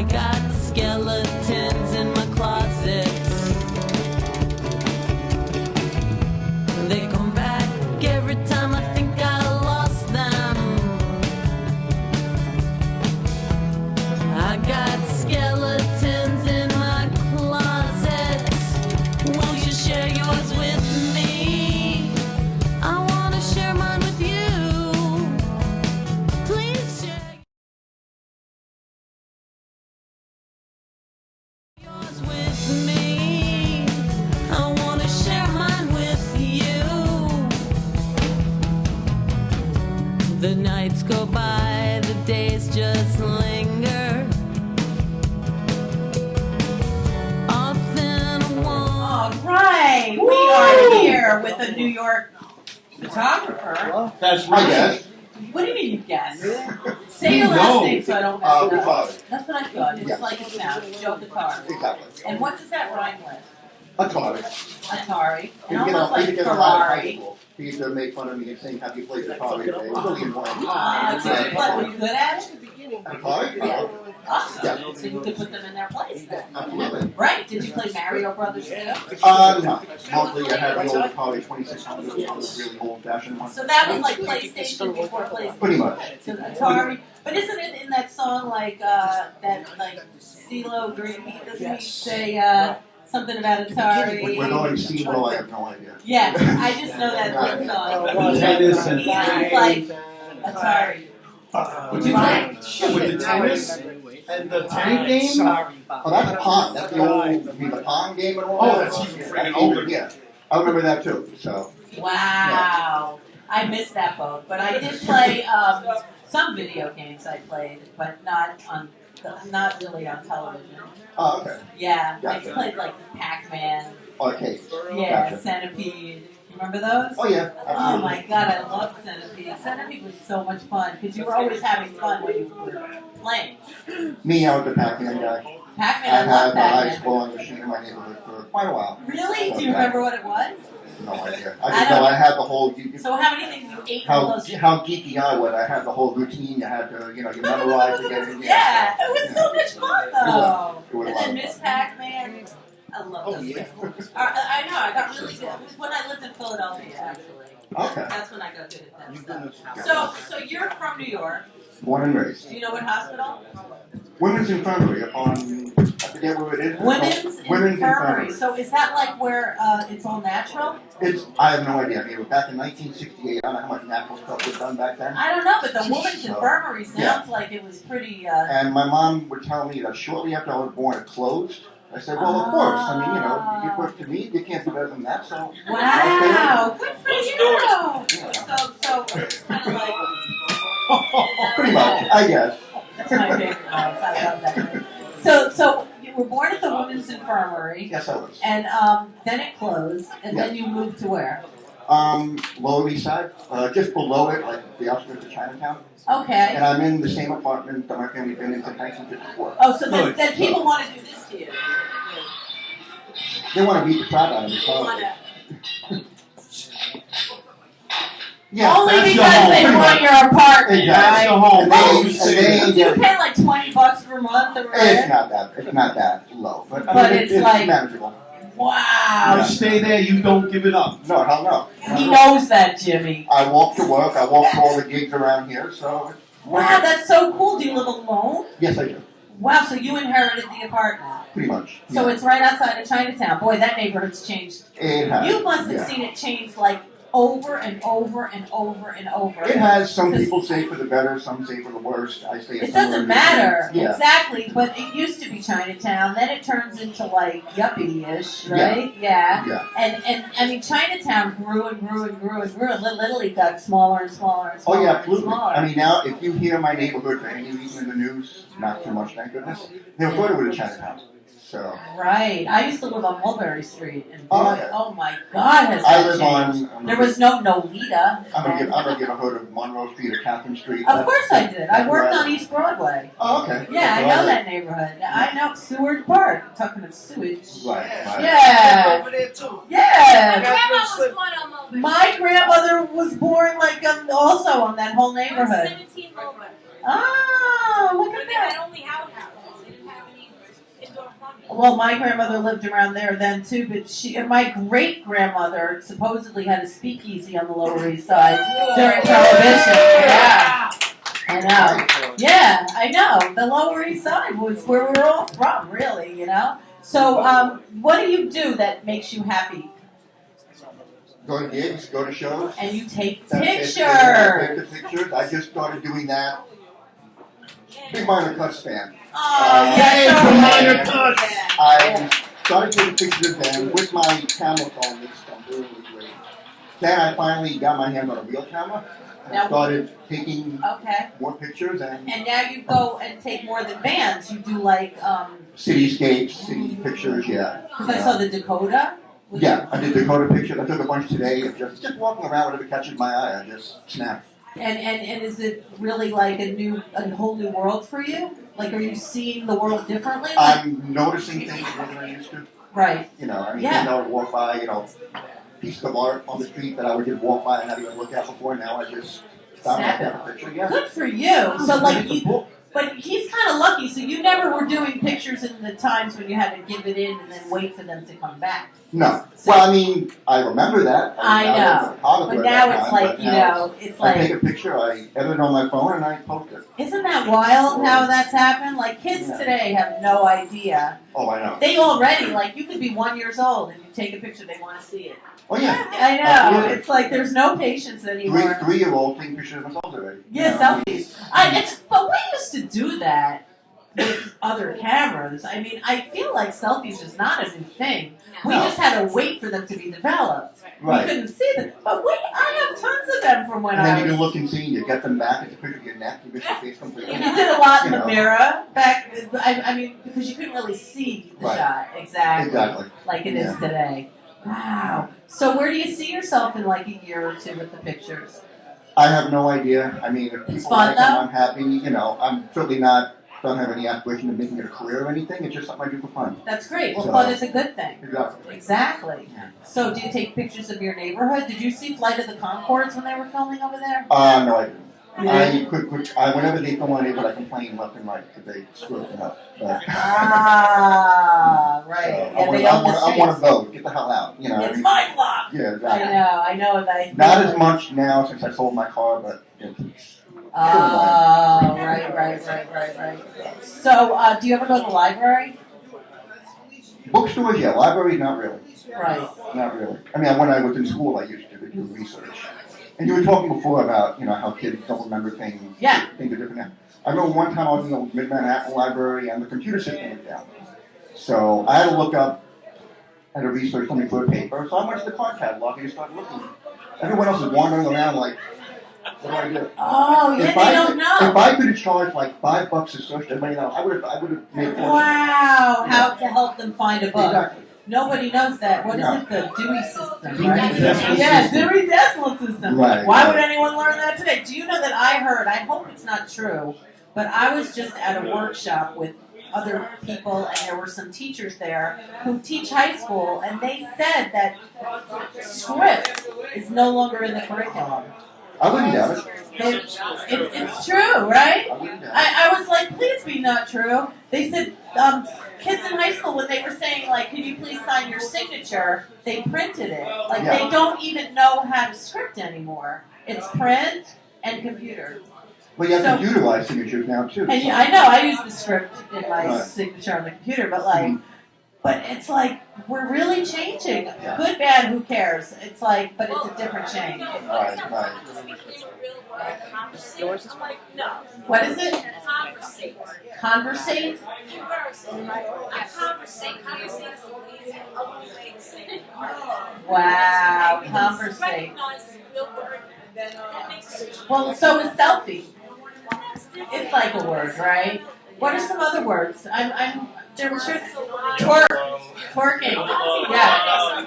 I got skeletons in my closets. They come back every time I think I lost them. I got skeletons in my closets. Won't you share yours with me? I want to share mine with you. Please share yours with me. I want to share mine with you. The nights go by, the days just linger. All right, we are here with a New York photographer. That's right. I guess. What do you mean you guess? Say your last name so I don't mess it up. BoTTaRi. That's what I thought. It's Yes. like it sounds. JoHn. Exactly. And what does that rhyme with? BoTTaRi. Atari. And You get almost like a lot of high Ferrari. school. He used to make fun of me and saying how you played BoTTaRi. It was really annoying. Did you play? Were you good at it? BoTTaRi? Yeah. Awesome. Yeah. So you could put them in their place then. Absolutely. Right. Did you play Mario Brothers too? No. Mostly I had the old BoTTaRi 2600, which was a really old-fashioned one. So that was like PlayStation before PlayStation. Pretty much. So Atari, but isn't it in that song like that like CeLo Green? Doesn't he say something about Atari? We're going to see, well, I have no idea. Yeah, I just know that one song. Tennis and He was like Atari. Did you play? with the tennis and the tank game. Oh, that's Pong. That's the old, you mean the Pong game and all Oh, that? that's even That's freaking even- older. Yeah. I remember that too, so. Wow, I missed that boat, but I did play some video games. I played, but not really on television. Oh, okay. Yeah, I Gotcha. played like Pac-Man. Okay. Yeah, Gotcha. Centipede. Remember those? Oh, yeah. Oh Absolutely. my god, I loved Centipede. Centipede was so much fun because you were always having fun when you were playing. Me, I was the Pac-Man guy. Pac-Man, I I love had the ice Pac-Man. blowing machine in my neighborhood for quite a while. Really? Do you remember what it was? No idea. I just know I had the whole, So how many things you ate all those? how geeky I was. I had the whole routine. You had to, you memorize to get in there. Yeah, it was so much fun though. It was a And lot then of Miss fun. Pac-Man. I love those things. I know, I got really good. It was when I lived in Philadelphia actually. Okay. That's when I got good at that stuff. So you're from New York. Born and raised. Do you know what hospital? Women's Infirmary up on, I forget where it is. Women's Women's Infirmary. So is that like where it's all natural? I have no idea. I mean, it was back in 1968. I don't know how much natural stuff was done back then. I don't know, but the Women's So, Infirmary sounds yeah. like it was pretty. And my mom would tell me that shortly after I was born, it closed. I said, well, of course. I mean, you work to me. You can't do better than that. So. Wow, good for you. So it's kind of like. Pretty much, I guess. That's my favorite voice. I love that. So you were born at the Women's Infirmary. Yes, I was. And then it closed, and then you moved to where? Lower East Side, just below it, like the outskirts of Chinatown. Okay. And I'm in the same apartment that my family's been in since 1954. Oh, so then people want to do this to you. They want to beat the crap out of me. They wanna- Yeah, Only that's because the they home. want your apartment, Exactly. right? the home. And Oh, they do get you pay like $20 per month or It's whatever? not that low, but, I But mean, it's like- manageable. Wow. You stay there, you don't give it up. No, hell no. He knows that, Jimmy. I walk to work. I walk to all the gigs around here. So Wow, that's so cool. Do you live alone? yes, I do. Wow, so you inherited the apartment. Pretty much. So Yeah. it's right outside of Chinatown. Boy, that neighborhood's changed. It has. You must have yeah. seen it change like over and over and over and over. It has. Some people say for the better, some say for the worst. I say it's It doesn't somewhere in between. matter. Yeah. Exactly. But it used to be Chinatown. Then it turns into like yuppie-ish, right? Yeah. Yeah. And I mean, Chinatown grew and grew and grew and grew and literally got smaller and smaller and smaller Oh yeah, and absolutely. smaller. I mean, now if you hear my neighborhood for any reason in the news, not too much, thank goodness, they'll put it with a Chinatown. So Right. I used to live on Mulberry Street, and Oh, boy, okay. oh my God, has I that live changed. on. There was no Nolita. I'm a neighborhood of Monroe Street or Catherine Street. Of course I did. I worked on East Broadway. Oh, okay. Yeah, I So know that neighborhood. I know Seward Park. I'm talking about sewage. Right. Yeah. Over there too. Yeah. Yeah. Grandma was born on Mulberry. My grandmother was born like also on that whole neighborhood. 17 Mulberry. Oh, look at They had that. only outhouse. They didn't have well, my grandmother lived around there then too, but my great grandmother supposedly had a speakeasy on the Lower East Side during Prohibition. Yeah, I know. Yeah, I know. The Lower East Side was where we were all from, really. You know. So, what do you do that makes you happy? Go to gigs, go to shows. And you take That's pictures. Take the pictures. I just started doing that. Big Minor Cuts fan. Oh, yeah, Minor Cuts. I started taking pictures of them with my camera phone. This stuff really great. Then I finally got my hand on a real camera and Now- started taking Okay. more pictures and And now you go and take more than bands. You do like, cityscapes, city pictures. Yeah. because I saw the Dakota. Yeah, I did Dakota pictures. I took a bunch today of just walking around, whatever catches my eye, I just snap. And is it really like a whole new world for you? Like, are you seeing the world differently? I'm noticing things more than I used to. Right. You know, I mean, Yeah. things I would walk by, piece of art on the street that I would just walk by and not even look at before. Now I just stop and Snap take a picture. Yeah. Good for you. So like It's a book. but he's kind of lucky. So you never were doing pictures in the times when you had to give it in and then wait for them to come back. No. Well, I mean, I remember that. I was know. a photographer But at now that it's time, like, but now it's I take like, a picture, I edit it on my phone, and I post it. isn't that wild how that's happened? Like kids Yeah. today have no idea. Oh, I know. They already, like, you could be 1 year old and you take a picture, they want to see it. Oh, yeah. I know. Absolutely. It's like there's no patience anymore. Three-year-old taking pictures of themselves already. Yeah, You know, selfies. But we used to do that with other cameras. I mean, I feel like selfies is not a new thing. We No. just had to wait for them to be developed. Right. We couldn't see them. But I have tons of them from when And then I you was. can look and see, you get them back, it's a picture of your neck, you miss your face completely. You did a lot in You the know. mirror back. I mean, because you couldn't really see the Right. shot exactly, Exactly. like it is Yeah. today. Wow. So where do you see yourself in like a year or two with the pictures? I have no idea. I mean, if people fun, like them, though? I'm happy. I'm certainly don't have any aspiration of making it a career or anything. It's just something I do for fun. That's great. Well, So- fun is a good thing. Exactly. Exactly. So, do you take pictures of your neighborhood? Did you see Flight of the Conchords when they were filming over there? No, I didn't. Whenever they film on it, I complain left and right because they screw it up. But, Ah, right. so, Yeah, they own the I want to streets. vote. Get the hell out. It's my block. Yeah, I exactly. know. That. Not as much now since I sold my car, but Oh, right. So, do you ever go to the library? bookstores, yeah. Libraries, not really. Right. Not really. I mean, when I was in school, I used to do research. And you were talking before about, how kids don't remember things. Yeah. Things are different now. I remember one time I was in the Mid-Manhattan Library and the computer system was down. So I had to look up, had to research something for a paper. So I went to the card catalog and just started looking. Everyone else is wandering around like, what do I do? Oh, yeah, they don't know. If I could have charged like $5 to search everybody else, I would have made a fortune. Wow, how to help them find a book. Exactly. Nobody knows that. What is No. it? The Dewey system, Dewey right? Decimal Yeah, System. Dewey Decimal System. Right, Why right. would anyone learn that today? Do you know that I heard, I hope it's not true, but I was just at a workshop with other people and there were some teachers there who teach high school and they said that script is no longer in the curriculum. I wouldn't doubt it. It's true, right? I wouldn't doubt it. I was like, please be not true. They said kids in high school, when they were saying, like, could you please sign your signature, they printed it. Like, Yeah. they don't even know how to script anymore. It's print and computer. Well, you have So- computerized signatures now too. And so- I know, I use the script in my Right. signature on the computer, but, like, but it's like, we're really changing. Yeah. Good, bad, who cares? It's like, but it's a different change. Right. Yours is fine? No. What is it? Conversate. Conversate? I conversate is a way to say it. Wow, conversate. Recognize the real word, then it makes it. Well, so is selfie. It's like a word, right? What are some other words? There sure twerking. Yeah.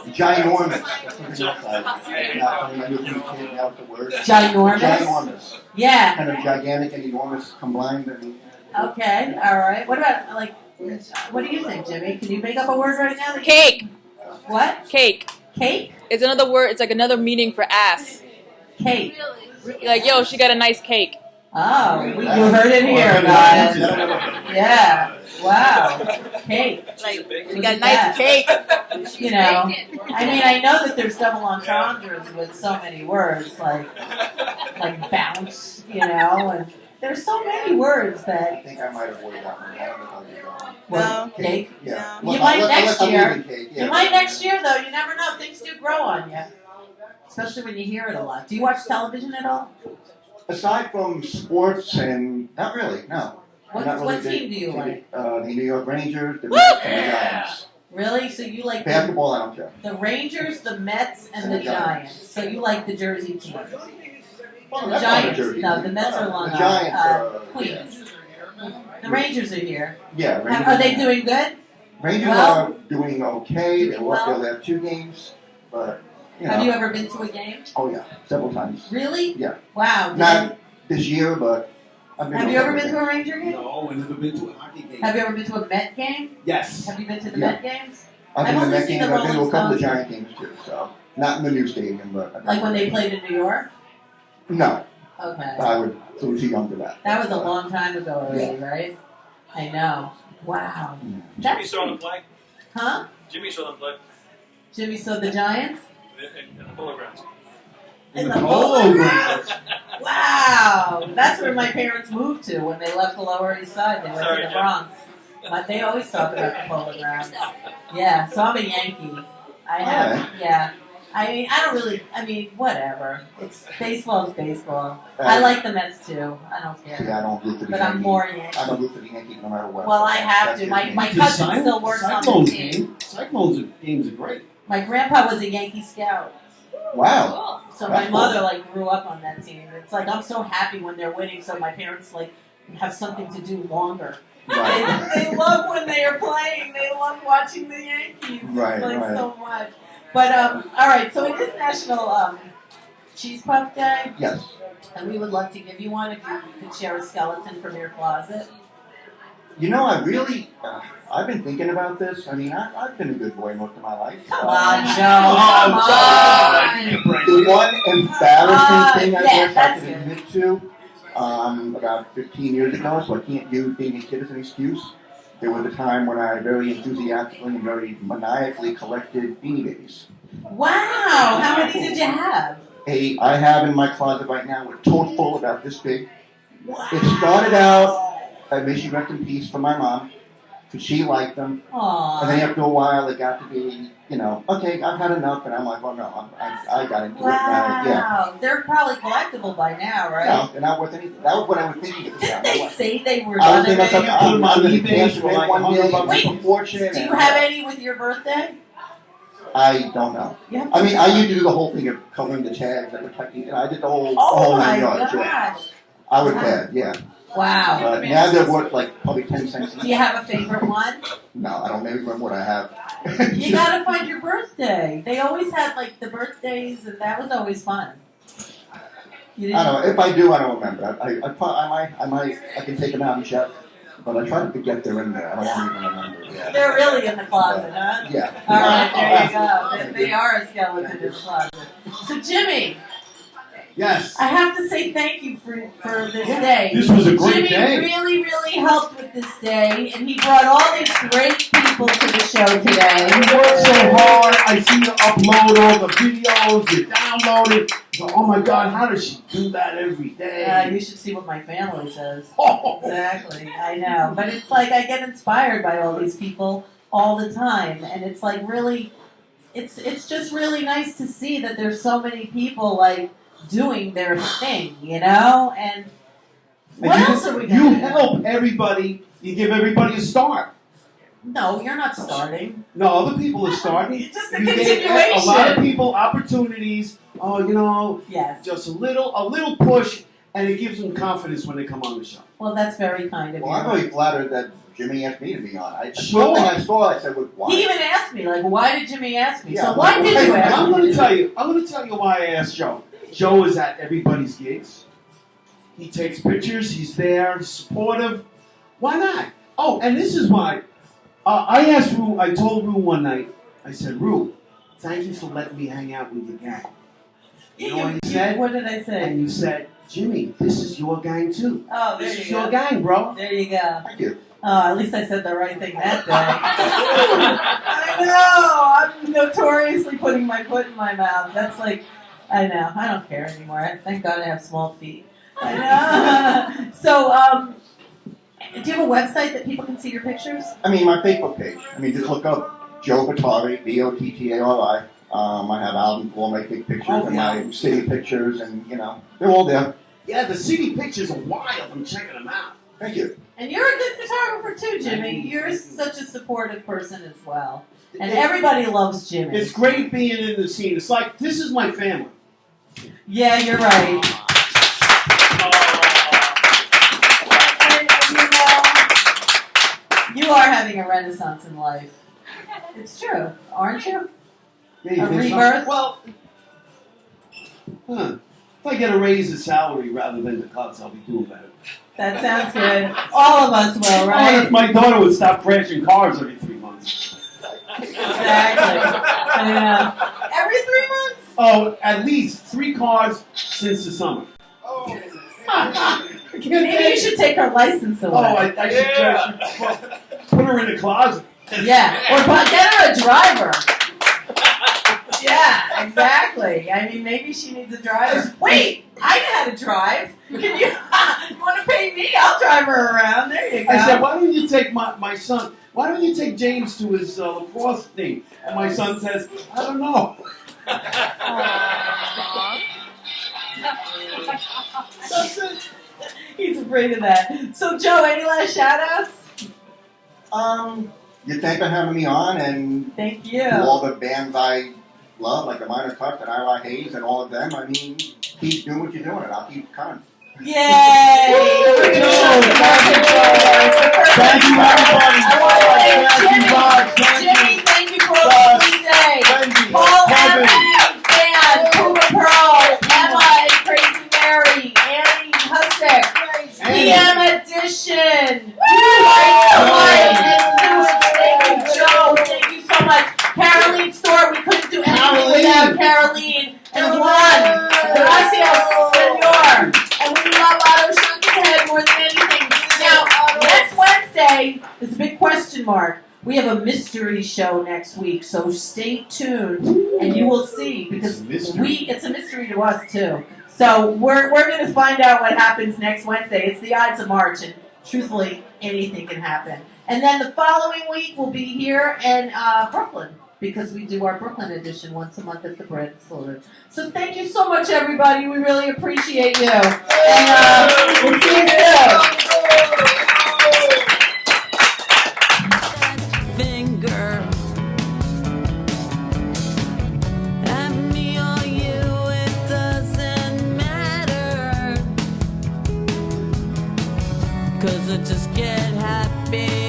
Ginormous. That's something else I knew from the kid, now it's a word. Ginormous? Ginormous. Yeah. Kind of gigantic and enormous combined. Okay. All right. What about what do you think, Jimmy? Can you make up a word right now? Cake. What? Cake. Cake? It's another word. It's like another meaning for ass. Cake. You're like, yo, she got a nice cake. Oh, you heard it here, guys. Yeah. Wow. cake. Like, Look she got at nice that. cake. You know, I mean, I know that there's double entendres with so many words, like bounce, you know, and there's so many words I that. think I might avoid that one. I don't know how you go. Well, cake. Yeah. You might next year. Cake, You might next year, though. You never know. Things do grow on you, especially when you hear it a lot. Do you watch television at all? Aside from sports and not really, no. I'm not What really team big do you into like? The New York Rangers, the Woo! Mets, and the Giants. Really? So you like Basketball, I don't care. the Rangers, the Mets, and the Giants. So you like the Jersey team. Well, The that's not a Giants. Jersey No, team. the Mets are Long The Giants are Queens. The Rangers are here. Yeah, Rangers Are they doing good? Rangers well? are doing okay. They lost Well? their last 2 games, but you know. Have you ever been to a game? Oh yeah, several times. Really? Yeah. Wow. Not this year, but I've been. Have to you a ever couple been to a Ranger game? No, I've never been to a hockey game. Have you ever been to a Met game? Yes. Have you been to the Yeah. Met games? I've been I've to only Met seen games. the I've been to a Rolling couple of Stones. Giant games too. So not in the new stadium, but Like when they played in New York? No, Okay. I was too young for that. That was a long time ago already, right? I know. Wow. Jimmy That's saw the flag. Huh? Jimmy saw the flag Jimmy saw the Giants? in the polo grounds. In the Polo Polo Grounds. Wow. That's where my parents moved to when they left the Lower East Side. They went Sorry, to the Jim. Bronx. But they always talk about the Polo Grounds. Yeah, so I'm a Yankee. I have, yeah. I mean, whatever. Baseball's baseball. I like the Mets too. I don't See, care. I don't root for the But Yankees. I'm more Yankee. I don't root for the Yankees no matter what. Well, I have That's to. just My me. cousin still works on the Cyclones team. game. Cyclones games are great. My grandpa was a Yankee scout. Wow. So That's my mother grew up on that team. It's like I'm so happy when they're winning. So my parents have something to do longer. Right. They love when they are playing. They love watching the Yankees. Right, It's right. so much. But all right. So it is National Cheese Puff Day, Yes. and we would love to give you one if you could share a skeleton from your closet. You know, I've been thinking about this. I mean, I've been a good boy most of my life. Come on, Joe. Oh, Come Joe. on. The one embarrassing thing I yeah, guess I that's can good. admit to, about 15 years ago, so I can't use being a kid as an excuse. There was a time when I very enthusiastically and very maniacally collected Beanie Babies. Wow. How many did you have? I have in my closet right now a tote full about this big. Wow. It started out, may she rest in peace, for my mom, because she liked them. Aww. And then after a while, it got to be, okay, I've had enough, and I'm like, oh no, I got into it. Wow. Yeah. They're probably collectible by now, right? No, they're not worth anything. That was what I was thinking at the Didn't time. they say they were I was gonna thinking make? myself, I'm on going to eBay cash for in like one day, $100 make a fortune. Do you and- have any with your birthday? I don't know. You have I mean, I used to do the whole thing of coloring the tags and protecting, and I did the whole Oh my nine yards. Yeah. gosh. I was bad, yeah. Wow. But now they're worth like probably 10 cents Do each. you have a favorite one? No, I don't maybe remember what I have. You gotta find your birthday. They always had the birthdays, and that was always fun. You I didn't? don't know. If I do, I don't remember. I can take them out and check, but I try to forget they're in there. I don't even remember. Yeah. They're really in the closet, huh? Yeah. All right, there you go. They are a skeleton in the closet. So Jimmy, Yes. I have to say thank you for this day. This was a great Jimmy day. really, really helped with this day, and he brought all these great people to the show today. You work so hard. I see you upload all the videos. You download it. Oh my God, how does she do that every day? You should see what my family says. Oh. Exactly, I know. But it's like I get inspired by all these people all the time, and it's like really, it's just really nice to see that there's so many people doing their thing, and what else are we You going to do? help everybody. You give everybody a start. No, you're not starting. No, other people are starting. It's just a You gave continuation. a lot of people opportunities. Yes. Just a little push, and it gives them confidence when they come on the show. Well, that's very kind of Well, I'm you. really flattered that Jimmy asked me to be on. The Sure. first thing I saw, I said, well, why? He even asked me, why did Jimmy ask me? Yeah, So why did you And ask I'm me? going to tell you. I'm going to tell you why I asked Joe. Joe is at everybody's gigs. He takes pictures. He's there. He's supportive. Why not? Oh, and this is why. I asked Rue. I told Rue one night. I said, Rue, thank you for letting me hang out with your gang. You know what he said? What did I say? And you said, Jimmy, this is your gang too. Oh, there This you is go. your gang, bro. There you go. Thank you. At least I said the right thing that day. I know. I'm notoriously putting my foot in my mouth. That's like, I know. I don't care anymore. Thank God I have small feet. I know. So, do you have a website that people can see your pictures? I mean, my Facebook page. I mean, just look up BoTTaRi, BoTTaRi. I have albums, all my big pictures and my city pictures, and you know, they're all there. Yeah, the city pictures are wild. I'm checking them out. Thank you. And you're a good photographer too, Jimmy. You're such a supportive person as well. And everybody loves Jimmy. It's great being in the scene. It's like, this is my family. Yeah, you're right. And, you are having a renaissance in life. It's true, aren't you? Yeah, you A think so? rebirth? Well, if I get a raise in salary rather than the cuts, I'll be doing better. That sounds good. All of us will, Oh, if right? my daughter would stop crashing cars every 3 months. Exactly. Yeah. Every 3 months? Oh, at least 3 cars since the summer. Maybe you should take her license away. Oh, I should put her in the closet. Yeah, or get her a driver. Yeah, exactly. I mean, maybe she needs a driver. Wait, I know how to drive. Can you? You want to pay me? I'll drive her around. There you go. I said, why don't you take my son? Why don't you take James to his lacrosse thing? And my son says, I don't know. That's it. He's afraid of that. So, Joe, any last shout-outs? You thank for having me on, and Thank you. all the bands I love, like the Minor Cuts and I Hayes and all of them. I mean, keep doing what you're doing, and I'll keep coming. Yay! Thank you, everybody. I want to thank Thank you, Bob. Thank you. Jimmy, thank you for all the day. Wendy, Paul Kevin. Evans, Dan, Puma Pearl, Emma and Crazy Mary, Annie Hustek, PM Edition. Thank you, Joe. Thank you so much. Caroline Store, we couldn't do anything without Caroline. And Juan, gracias, senor. And we love Auto Shunting Head more than anything. Now, next Wednesday is a big question mark. We have a mystery show next week, so stay tuned and you will see, because it's a mystery to us too. So we're going to find out what happens next Wednesday. It's the Ides of March, and truthfully, anything can happen. And then the following week we'll be here in Brooklyn, because we do our Brooklyn edition once a month at the Bread Saloon. So thank you so much, everybody. We really appreciate you. And we'll see you soon. Finger at me or you, it doesn't matter, 'cause I just get happy.